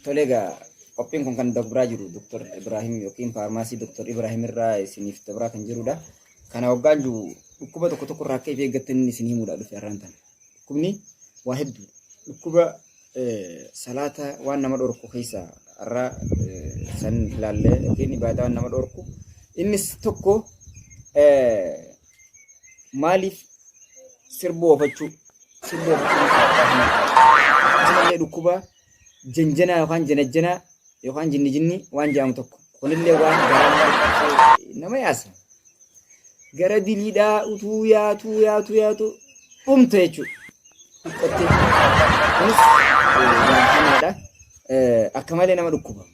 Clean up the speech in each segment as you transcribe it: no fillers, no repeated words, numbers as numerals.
tolega qophiin kun kan dabraa jiru Dr. Ibrahim yookiin faarmaasii Dr. Ibrahim irraa isiniif dabraa kan jirudha. Kana waggaan jiru dhukkuba tokko tokko irraa akka if eeggattan isin himuudha dhufe irraan tan. Dhukkubni waa hedduu dhukkuba salaata waan nama dhorku keessa irraa san ilaallee yookiin ibaadaa waan nama dhorku innis tokko maaliif sirboo oofachuu akkasumallee dhukkuba jenjana yookaan jenajjana yookaan jinni waan jaamu tokko kunillee waan garaa nama yaasa gara diliidhaa utuu yaatu dhumte jechuudha. Kunis hamaadha. Akka malee nama dhukkuba.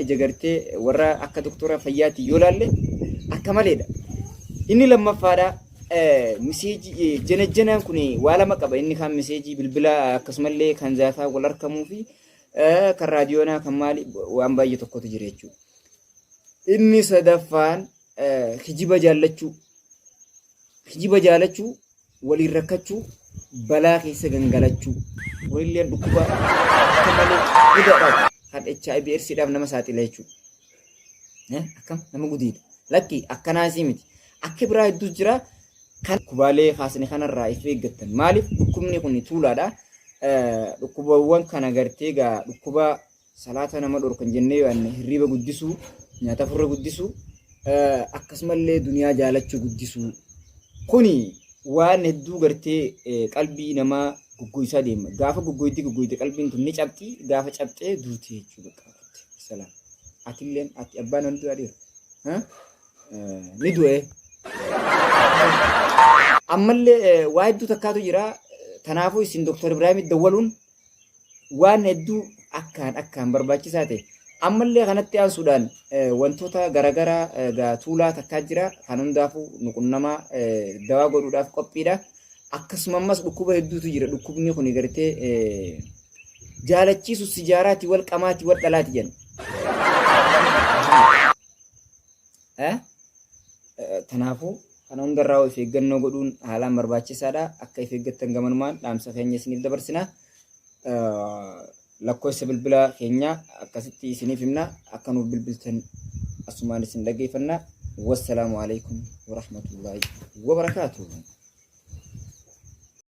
Ija gartee warra akka doktora fayyaati yoo laalle akka maleedha. Inni lammaffaadha. Miseejii jenajjanaan kun waa lama qaba. Inni kan miseejii bilbila akkasumallee kan zaataa wal harkamuu fi kan raadiyoonaa kan maali waan baay'ee tokkotu jira jechuudha. Inni sadaffaan hijiba jaallachuu waliin rakkachuu balaa keessa gangalachuu walillee dhukkuba akka malee gudaadha kan HIV AIDSidhaaf nama saaxila jechuudha. Akkam nama gudiidha. Lakki akkanaasii miti. Akka biraa hedduu jira kan dhukkubalee kaasne kanarraa if eeggattan. Maaliif dhukkubni kun tuulaadha. Dhukkubawwan kana gartee gaa dhukkuba salaata nama dhorkan jennee yaanne hirriba guddisuu, nyaata furra guddisuu, akkasumallee duniyaa jaalachuu guddisuu. Kuni waan hedduu gartee qalbii namaa gugguisaa deema. Gaafa gugguitti qalbiin tun ni cabxi, gaafa cabxee duuti jechuudha. Salaam. Atilleen ati abbaan wanti adeera. Ni du'e. Ammallee waa hedduu takkaatu jira. Kanaafuu isin Dr. Ibrahim dawwaluun waan hedduu akkaan barbaachisaa ta'e. Ammallee kanatti aansuudhaan wantoota garaagaraa gaa tuulaa takkaa jira. Kan hundaafuu nuqunnamaa dawaa godhuudhaaf qophiidha. Akkasumas dhukkuba hedduutu jira. Dhukkubni kun gartee jaalachiisu sijaaraati wal qamaati wal dhalaati jenna. Kanaafuu kana hundarraa of eeggannoo godhuun haalaan barbaachisaadha. Akka if eeggattan gamanumaan dhaamsa keenya isiniif dabarsina. Lakkoofsa bilbila keenya akkasitti isiniif himna. Akka nuuf bilbiltan asumaan isin dhaggeeffanna. Wassalaamu alaikum wa rahmatullahi wa barakaatuh.